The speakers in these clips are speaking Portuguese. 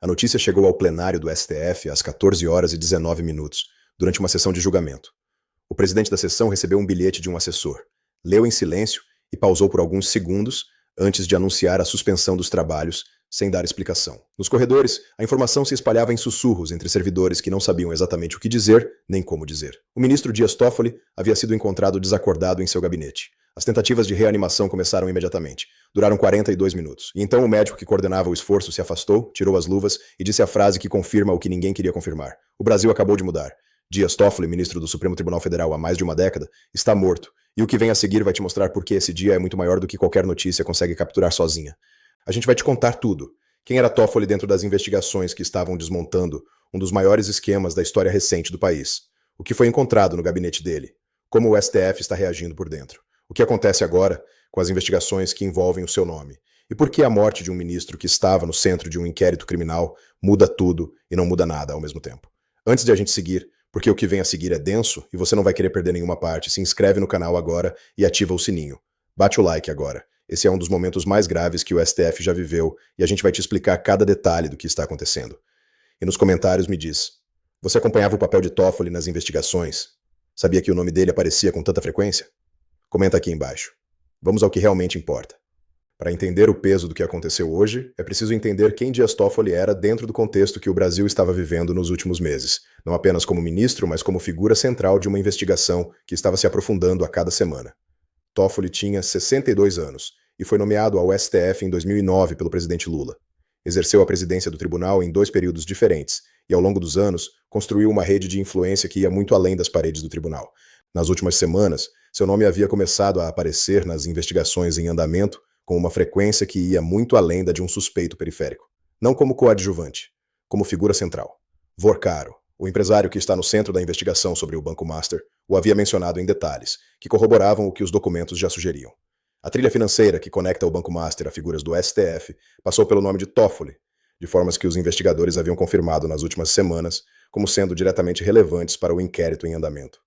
A notícia chegou ao plenário do STF às 14 horas e 19 minutos, durante uma sessão de julgamento. O presidente da sessão recebeu um bilhete de um assessor, leu em silêncio e pausou por alguns segundos antes de anunciar a suspensão dos trabalhos, sem dar explicação. Nos corredores, a informação se espalhava em sussurros entre servidores que não sabiam exatamente o que dizer, nem como dizer. O ministro Dias Toffoli havia sido encontrado desacordado em seu gabinete. As tentativas de reanimação começaram imediatamente. Duraram 42 minutos. E então o médico que coordenava o esforço se afastou, tirou as luvas e disse a frase que confirma o que ninguém queria confirmar. O Brasil acabou de mudar. Dias Toffoli, ministro do Supremo Tribunal Federal há mais de uma década, está morto. E o que vem a seguir vai te mostrar por que esse dia é muito maior do que qualquer notícia consegue capturar sozinha. A gente vai te contar tudo. Quem era Toffoli dentro das investigações que estavam desmontando um dos maiores esquemas da história recente do país? O que foi encontrado no gabinete dele? Como o STF está reagindo por dentro? O que acontece agora com as investigações que envolvem o seu nome? E por que a morte de um ministro que estava no centro de um inquérito criminal muda tudo e não muda nada ao mesmo tempo? Antes de a gente seguir, porque o que vem a seguir é denso e você não vai querer perder nenhuma parte, se inscreve no canal agora e ativa o sininho. Bate o like agora. Esse é um dos momentos mais graves que o STF já viveu e a gente vai te explicar cada detalhe do que está acontecendo. E nos comentários me diz, você acompanhava o papel de Toffoli nas investigações? Sabia que o nome dele aparecia com tanta frequência? Comenta aqui embaixo. Vamos ao que realmente importa. Para entender o peso do que aconteceu hoje, é preciso entender quem Dias Toffoli era dentro do contexto que o Brasil estava vivendo nos últimos meses, não apenas como ministro, mas como figura central de uma investigação que estava se aprofundando a cada semana. Toffoli tinha 62 anos e foi nomeado ao STF em 2009 pelo presidente Lula. Exerceu a presidência do tribunal em 2 períodos diferentes e, ao longo dos anos, construiu uma rede de influência que ia muito além das paredes do tribunal. Nas últimas semanas, seu nome havia começado a aparecer nas investigações em andamento com uma frequência que ia muito além da de um suspeito periférico. Não como coadjuvante, como figura central. Vorcaro, o empresário que está no centro da investigação sobre o Banco Master, o havia mencionado em detalhes, que corroboravam o que os documentos já sugeriam. A trilha financeira que conecta o Banco Master a figuras do STF passou pelo nome de Toffoli, de formas que os investigadores haviam confirmado nas últimas semanas como sendo diretamente relevantes para o inquérito em andamento.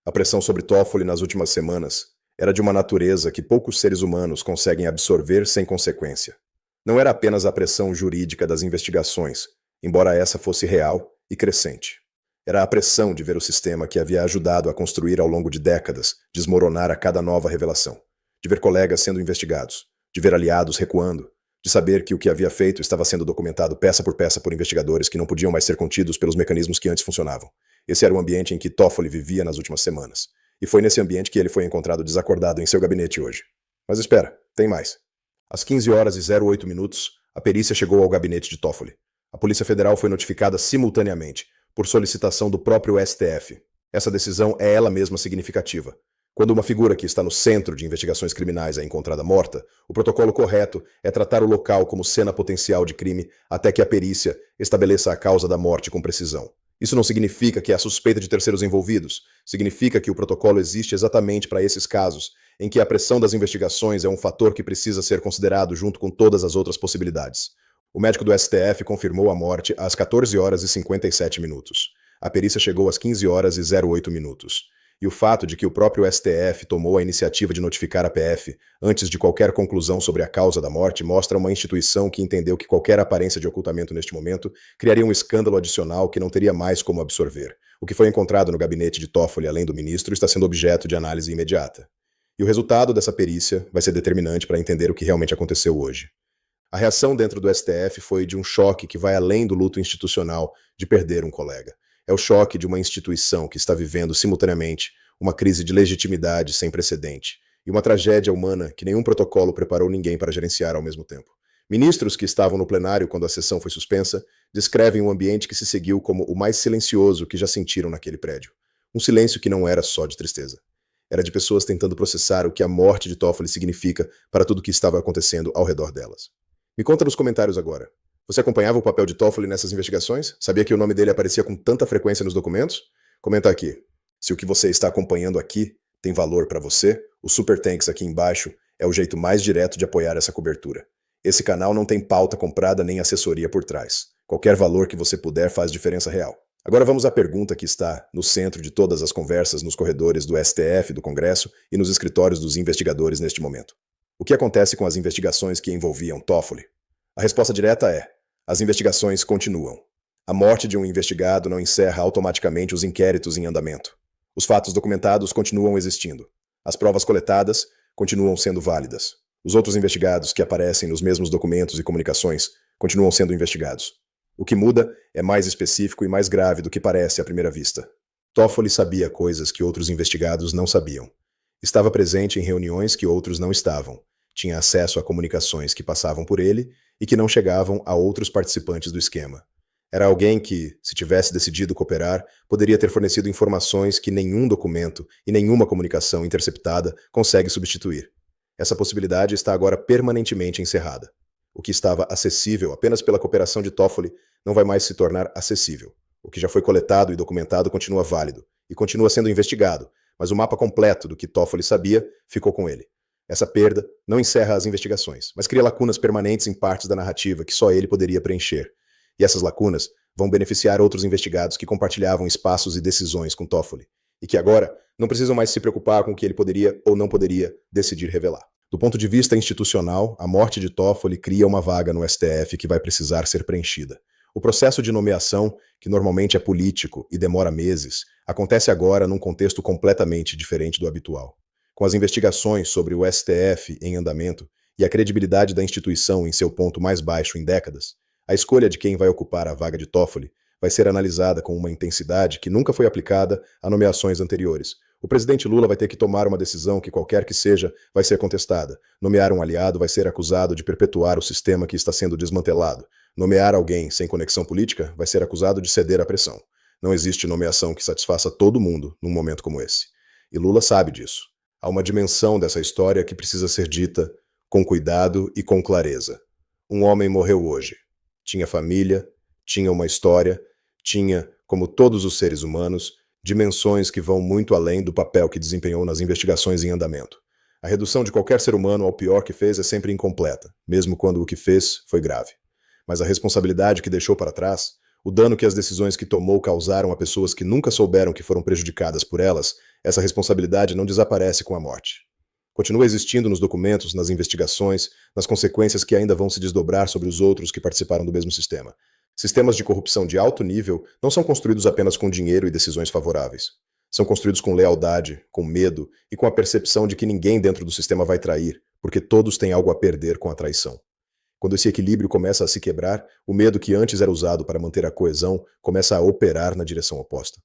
A pressão sobre Toffoli nas últimas semanas era de uma natureza que poucos seres humanos conseguem absorver sem consequência. Não era apenas a pressão jurídica das investigações, embora essa fosse real e crescente. Era a pressão de ver o sistema que havia ajudado a construir ao longo de décadas desmoronar a cada nova revelação, de ver colegas sendo investigados, de ver aliados recuando, de saber que o que havia feito estava sendo documentado peça por investigadores que não podiam mais ser contidos pelos mecanismos que antes funcionavam. Esse era o ambiente em que Toffoli vivia nas últimas semanas. E foi nesse ambiente que ele foi encontrado desacordado em seu gabinete hoje. Mas espera, tem mais. Às 15 horas e 08 minutos, a perícia chegou ao gabinete de Toffoli. A Polícia Federal foi notificada simultaneamente, por solicitação do próprio STF. Essa decisão é ela mesma significativa. Quando uma figura que está no centro de investigações criminais é encontrada morta, o protocolo correto é tratar o local como cena potencial de crime até que a perícia estabeleça a causa da morte com precisão. Isso não significa que há suspeita de terceiros envolvidos. Significa que o protocolo existe exatamente para esses casos, em que a pressão das investigações é um fator que precisa ser considerado junto com todas as outras possibilidades. O médico do STF confirmou a morte às 14 horas e 57 minutos. A perícia chegou às 15 horas e 08 minutos. E o fato de que o próprio STF tomou a iniciativa de notificar a PF antes de qualquer conclusão sobre a causa da morte mostra uma instituição que entendeu que qualquer aparência de ocultamento neste momento criaria um escândalo adicional que não teria mais como absorver. O que foi encontrado no gabinete de Toffoli, além do ministro, está sendo objeto de análise imediata. E o resultado dessa perícia vai ser determinante para entender o que realmente aconteceu hoje. A reação dentro do STF foi de um choque que vai além do luto institucional de perder um colega. É o choque de uma instituição que está vivendo simultaneamente uma crise de legitimidade sem precedente e uma tragédia humana que nenhum protocolo preparou ninguém para gerenciar ao mesmo tempo. Ministros que estavam no plenário quando a sessão foi suspensa descrevem o ambiente que se seguiu como o mais silencioso que já sentiram naquele prédio. Um silêncio que não era só de tristeza. Era de pessoas tentando processar o que a morte de Toffoli significa para tudo o que estava acontecendo ao redor delas. Me conta nos comentários agora. Você acompanhava o papel de Toffoli nessas investigações? Sabia que o nome dele aparecia com tanta frequência nos documentos? Comenta aqui. Se o que você está acompanhando aqui tem valor para você, o Super Thanks aqui embaixo é o jeito mais direto de apoiar essa cobertura. Esse canal não tem pauta comprada nem assessoria por trás. Qualquer valor que você puder faz diferença real. Agora vamos à pergunta que está no centro de todas as conversas nos corredores do STF, do Congresso e nos escritórios dos investigadores neste momento. O que acontece com as investigações que envolviam Toffoli? A resposta direta é: As investigações continuam. A morte de um investigado não encerra automaticamente os inquéritos em andamento. Os fatos documentados continuam existindo. As provas coletadas continuam sendo válidas. Os outros investigados que aparecem nos mesmos documentos e comunicações continuam sendo investigados. O que muda é mais específico e mais grave do que parece à primeira vista. Toffoli sabia coisas que outros investigados não sabiam. Estava presente em reuniões que outros não estavam. Tinha acesso a comunicações que passavam por ele e que não chegavam a outros participantes do esquema. Era alguém que, se tivesse decidido cooperar, poderia ter fornecido informações que nenhum documento e nenhuma comunicação interceptada consegue substituir. Essa possibilidade está agora permanentemente encerrada. O que estava acessível apenas pela cooperação de Toffoli não vai mais se tornar acessível. O que já foi coletado e documentado continua válido e continua sendo investigado, mas o mapa completo do que Toffoli sabia ficou com ele. Essa perda não encerra as investigações, mas cria lacunas permanentes em partes da narrativa que só ele poderia preencher. E essas lacunas vão beneficiar outros investigados que compartilhavam espaços e decisões com Toffoli, e que agora não precisam mais se preocupar com o que ele poderia ou não poderia decidir revelar. Do ponto de vista institucional, a morte de Toffoli cria uma vaga no STF que vai precisar ser preenchida. O processo de nomeação, que normalmente é político e demora meses, acontece agora num contexto completamente diferente do habitual. Com as investigações sobre o STF em andamento e a credibilidade da instituição em seu ponto mais baixo em décadas, a escolha de quem vai ocupar a vaga de Toffoli vai ser analisada com uma intensidade que nunca foi aplicada a nomeações anteriores. O presidente Lula vai ter que tomar uma decisão que, qualquer que seja, vai ser contestada. Nomear um aliado vai ser acusado de perpetuar o sistema que está sendo desmantelado. Nomear alguém sem conexão política vai ser acusado de ceder à pressão. Não existe nomeação que satisfaça todo mundo num momento como esse. E Lula sabe disso. Há uma dimensão dessa história que precisa ser dita com cuidado e com clareza. Um homem morreu hoje. Tinha família, tinha uma história, tinha, como todos os seres humanos, dimensões que vão muito além do papel que desempenhou nas investigações em andamento. A redução de qualquer ser humano ao pior que fez é sempre incompleta, mesmo quando o que fez foi grave. Mas a responsabilidade que deixou para trás, o dano que as decisões que tomou causaram a pessoas que nunca souberam que foram prejudicadas por elas, essa responsabilidade não desaparece com a morte. Continua existindo nos documentos, nas investigações, nas consequências que ainda vão se desdobrar sobre os outros que participaram do mesmo sistema. Sistemas de corrupção de alto nível não são construídos apenas com dinheiro e decisões favoráveis. São construídos com lealdade, com medo e com a percepção de que ninguém dentro do sistema vai trair, porque todos têm algo a perder com a traição. Quando esse equilíbrio começa a se quebrar, o medo que antes era usado para manter a coesão começa a operar na direção oposta.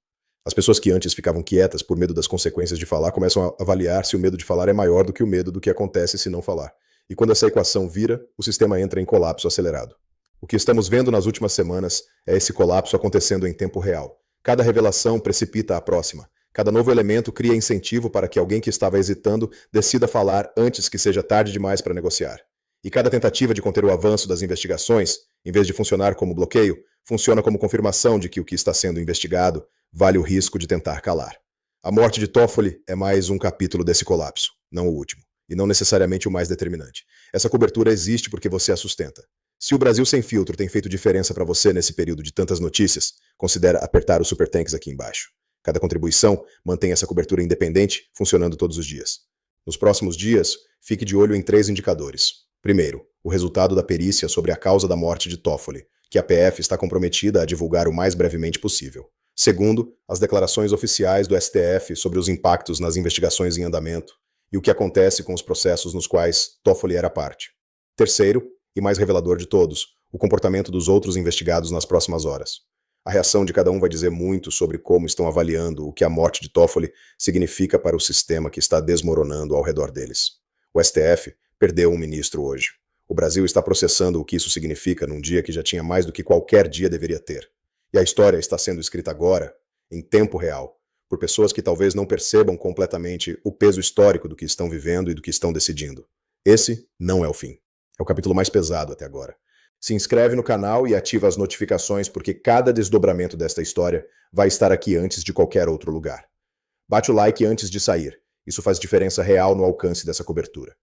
As pessoas que antes ficavam quietas por medo das consequências de falar começam a avaliar se o medo de falar é maior do que o medo do que acontece se não falar. E quando essa equação vira, o sistema entra em colapso acelerado. O que estamos vendo nas últimas semanas é esse colapso acontecendo em tempo real. Cada revelação precipita a próxima. Cada novo elemento cria incentivo para que alguém que estava hesitando decida falar antes que seja tarde demais para negociar. E cada tentativa de conter o avanço das investigações, em vez de funcionar como bloqueio, funciona como confirmação de que o que está sendo investigado vale o risco de tentar calar. A morte de Toffoli é mais um capítulo desse colapso, não o último, e não necessariamente o mais determinante. Essa cobertura existe porque você a sustenta. Se o Brasil Sem Filtro tem feito diferença para você nesse período de tantas notícias, considere apertar os supertanks aqui embaixo. Cada contribuição mantém essa cobertura independente funcionando todos os dias. Nos próximos dias, fique de olho em 3 indicadores. Primeiro, o resultado da perícia sobre a causa da morte de Toffoli, que a PF está comprometida a divulgar o mais brevemente possível. Segundo, as declarações oficiais do STF sobre os impactos nas investigações em andamento e o que acontece com os processos nos quais Toffoli era parte. Terceiro, e mais revelador de todos, o comportamento dos outros investigados nas próximas horas. A reação de cada um vai dizer muito sobre como estão avaliando o que a morte de Toffoli significa para o sistema que está desmoronando ao redor deles. O STF perdeu um ministro hoje. O Brasil está processando o que isso significa num dia que já tinha mais do que qualquer dia deveria ter. E a história está sendo escrita agora, em tempo real, por pessoas que talvez não percebam completamente o peso histórico do que estão vivendo e do que estão decidindo. Esse não é o fim. É o capítulo mais pesado até agora. Se inscreve no canal e ativa as notificações porque cada desdobramento desta história vai estar aqui antes de qualquer outro lugar. Bate o like antes de sair. Isso faz diferença real no alcance dessa cobertura.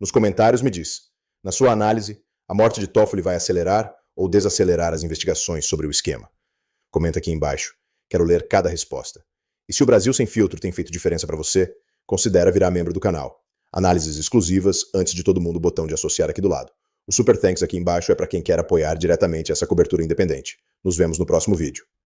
Nos comentários me diz, na sua análise, a morte de Toffoli vai acelerar ou desacelerar as investigações sobre o esquema? Comenta aqui embaixo. Quero ler cada resposta. E se o Brasil Sem Filtro tem feito diferença para você, considera virar membro do canal. Análises exclusivas antes de todo mundo, o botão de associar aqui do lado. O Super Thanks aqui embaixo é para quem quer apoiar diretamente essa cobertura independente. Nos vemos no próximo vídeo.